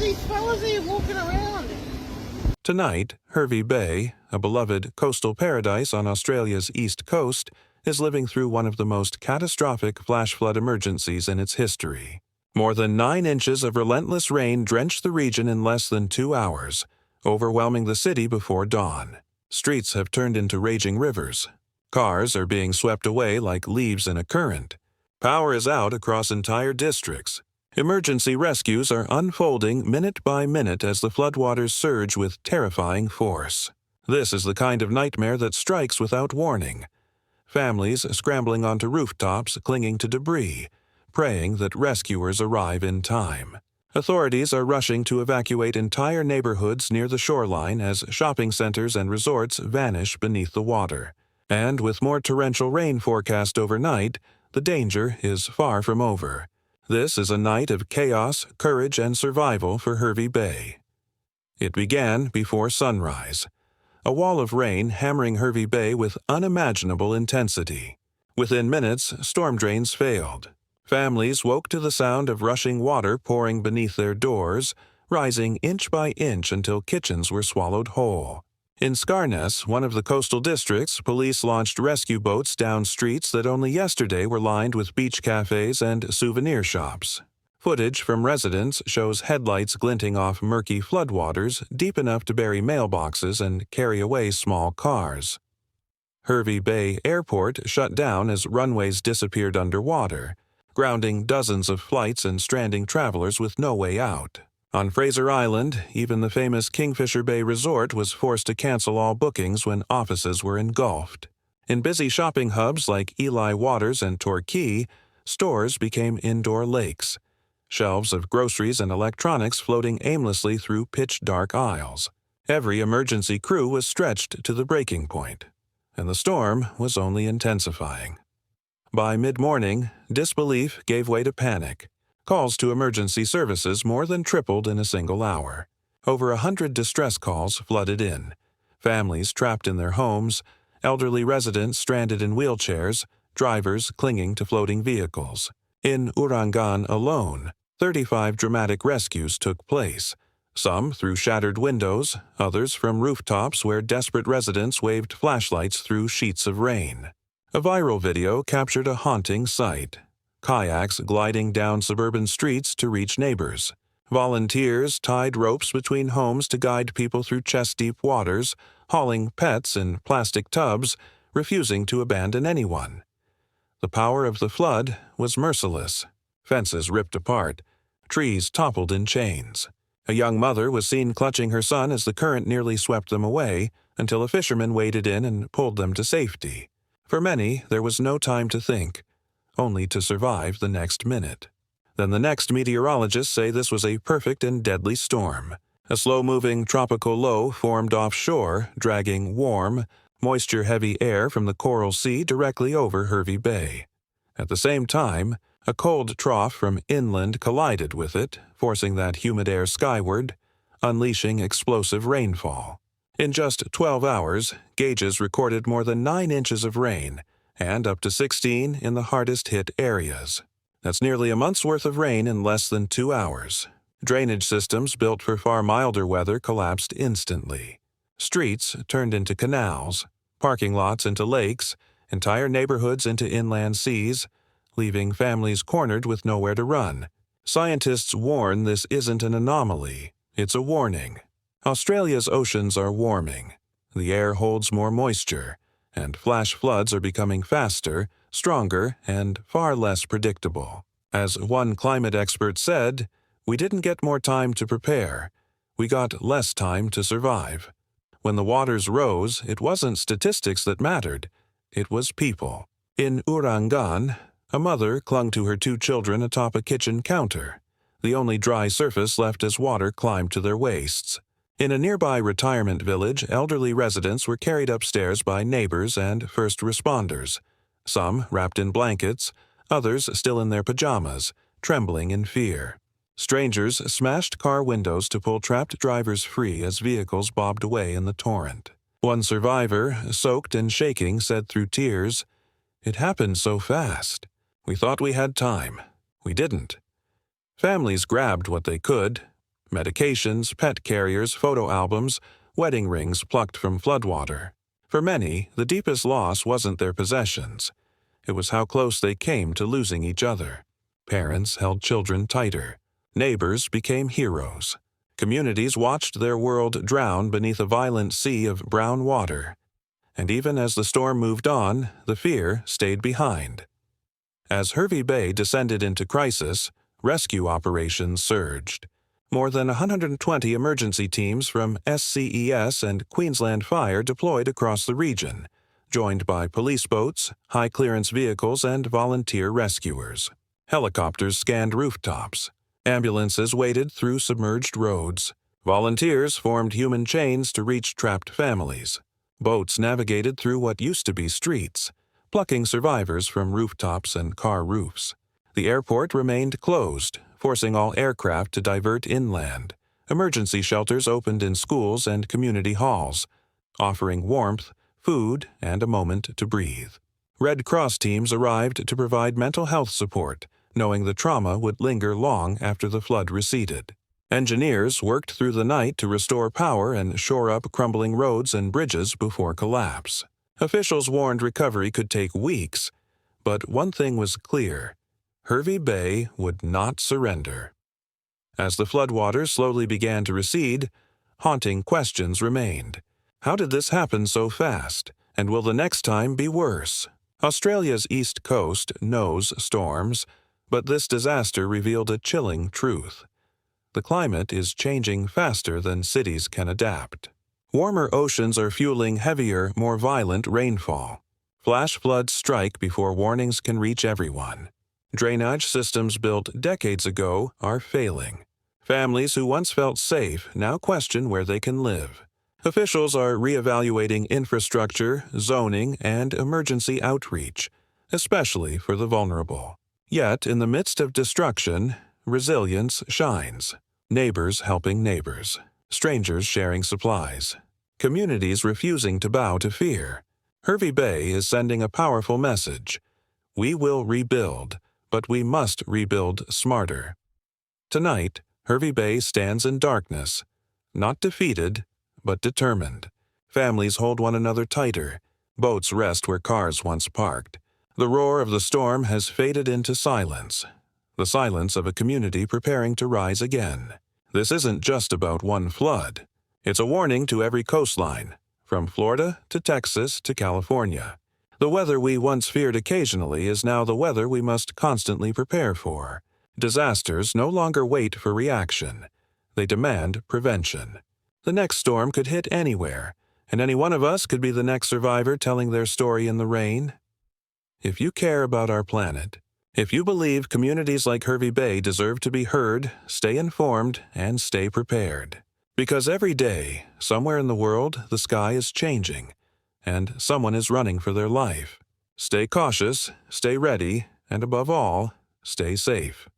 these fellas here walking around? Tonight, Hervey Bay, a beloved coastal paradise on Australia's east coast, is living through one of the most catastrophic flash flood emergencies in its history. More than 9 inches of relentless rain drenched the region in less than 2 hours, overwhelming the city before dawn. Streets have turned into raging rivers. Cars are being swept away like leaves in a current. Power is out across entire districts. Emergency rescues are unfolding minute by minute as the floodwaters surge with terrifying force. This is the kind of nightmare that strikes without warning. Families scrambling onto rooftops, clinging to debris, praying that rescuers arrive in time. Authorities are rushing to evacuate entire neighborhoods near the shoreline as shopping centers and resorts vanish beneath the water. And with more torrential rain forecast overnight, the danger is far from over. This is a night of chaos, courage, and survival for Hervey Bay. It began before sunrise. A wall of rain hammering Hervey Bay with unimaginable intensity. Within minutes, storm drains failed. Families woke to the sound of rushing water pouring beneath their doors, rising inch by inch until kitchens were swallowed whole. In Scarness, one of the coastal districts, police launched rescue boats down streets that only yesterday were lined with beach cafes and souvenir shops. Footage from residents shows headlights glinting off murky floodwaters deep enough to bury mailboxes and carry away small cars. Hervey Bay Airport shut down as runways disappeared underwater, grounding dozens of flights and stranding travelers with no way out. On Fraser Island, even the famous Kingfisher Bay Resort was forced to cancel all bookings when offices were engulfed. In busy shopping hubs like Ely Waters and Torquay, stores became indoor lakes, shelves of groceries and electronics floating aimlessly through pitch-dark aisles. Every emergency crew was stretched to the breaking point, and the storm was only intensifying. By mid-morning, disbelief gave way to panic. Calls to emergency services more than tripled in a single hour. Over 100 distress calls flooded in. Families trapped in their homes, elderly residents stranded in wheelchairs, drivers clinging to floating vehicles. In Urangan alone, 35 dramatic rescues took place, some through shattered windows, others from rooftops where desperate residents waved flashlights through sheets of rain. A viral video captured a haunting sight. Kayaks gliding down suburban streets to reach neighbors. Volunteers tied ropes between homes to guide people through chest-deep waters, hauling pets in plastic tubs, refusing to abandon anyone. The power of the flood was merciless. Fences ripped apart. Trees toppled in chains. A young mother was seen clutching her son as the current nearly swept them away, until a fisherman waded in and pulled them to safety. For many, there was no time to think, only to survive the next minute. Then the next meteorologists say this was a perfect and deadly storm. A slow-moving tropical low formed offshore, dragging warm, moisture-heavy air from the Coral Sea directly over Hervey Bay. At the same time, a cold trough from inland collided with it, forcing that humid air skyward, unleashing explosive rainfall. In just 12 hours, gauges recorded more than 9 inches of rain, and up to 16 in the hardest-hit areas. That's nearly a month's worth of rain in less than 2 hours. Drainage systems built for far milder weather collapsed instantly. Streets turned into canals, parking lots into lakes, entire neighborhoods into inland seas, leaving families cornered with nowhere to run. Scientists warn this isn't an anomaly, it's a warning. Australia's oceans are warming. The air holds more moisture, and flash floods are becoming faster, stronger, and far less predictable. As one climate expert said, "We didn't get more time to prepare. We got less time to survive." When the waters rose, it wasn't statistics that mattered. It was people. In Urangan, a mother clung to her 2 children atop a kitchen counter, the only dry surface left as water climbed to their waists. In a nearby retirement village, elderly residents were carried upstairs by neighbors and first responders, some wrapped in blankets, others still in their pajamas, trembling in fear. Strangers smashed car windows to pull trapped drivers free as vehicles bobbed away in the torrent. One survivor, soaked and shaking, said through tears, "It happened so fast. We thought we had time. We didn't." Families grabbed what they could. Medications, pet carriers, photo albums, wedding rings plucked from floodwater. For many, the deepest loss wasn't their possessions. It was how close they came to losing each other. Parents held children tighter. Neighbors became heroes. Communities watched their world drown beneath a violent sea of brown water. And even as the storm moved on, the fear stayed behind. As Hervey Bay descended into crisis, rescue operations surged. More than 120 emergency teams from SCES and Queensland Fire deployed across the region, joined by police boats, high-clearance vehicles, and volunteer rescuers. Helicopters scanned rooftops. Ambulances waded through submerged roads. Volunteers formed human chains to reach trapped families. Boats navigated through what used to be streets, plucking survivors from rooftops and car roofs. The airport remained closed, forcing all aircraft to divert inland. Emergency shelters opened in schools and community halls, offering warmth, food, and a moment to breathe. Red Cross teams arrived to provide mental health support, knowing the trauma would linger long after the flood receded. Engineers worked through the night to restore power and shore up crumbling roads and bridges before collapse. Officials warned recovery could take weeks, but one thing was clear: Hervey Bay would not surrender. As the floodwaters slowly began to recede, haunting questions remained. How did this happen so fast? And will the next time be worse? Australia's east coast knows storms, but this disaster revealed a chilling truth. The climate is changing faster than cities can adapt. Warmer oceans are fueling heavier, more violent rainfall. Flash floods strike before warnings can reach everyone. Drainage systems built decades ago are failing. Families who once felt safe now question where they can live. Officials are reevaluating infrastructure, zoning, and emergency outreach, especially for the vulnerable. Yet, in the midst of destruction, resilience shines. Neighbors helping neighbors. Strangers sharing supplies. Communities refusing to bow to fear. Hervey Bay is sending a powerful message. We will rebuild, but we must rebuild smarter. Tonight, Hervey Bay stands in darkness, not defeated, but determined. Families hold one another tighter. Boats rest where cars once parked. The roar of the storm has faded into silence. The silence of a community preparing to rise again. This isn't just about one flood. It's a warning to every coastline, from Florida to Texas to California. The weather we once feared occasionally is now the weather we must constantly prepare for. Disasters no longer wait for reaction. They demand prevention. The next storm could hit anywhere, and any one of us could be the next survivor telling their story in the rain. If you care about our planet, if you believe communities like Hervey Bay deserve to be heard, stay informed and stay prepared. Because every day, somewhere in the world, the sky is changing, and someone is running for their life. Stay cautious, stay ready, and above all, stay safe.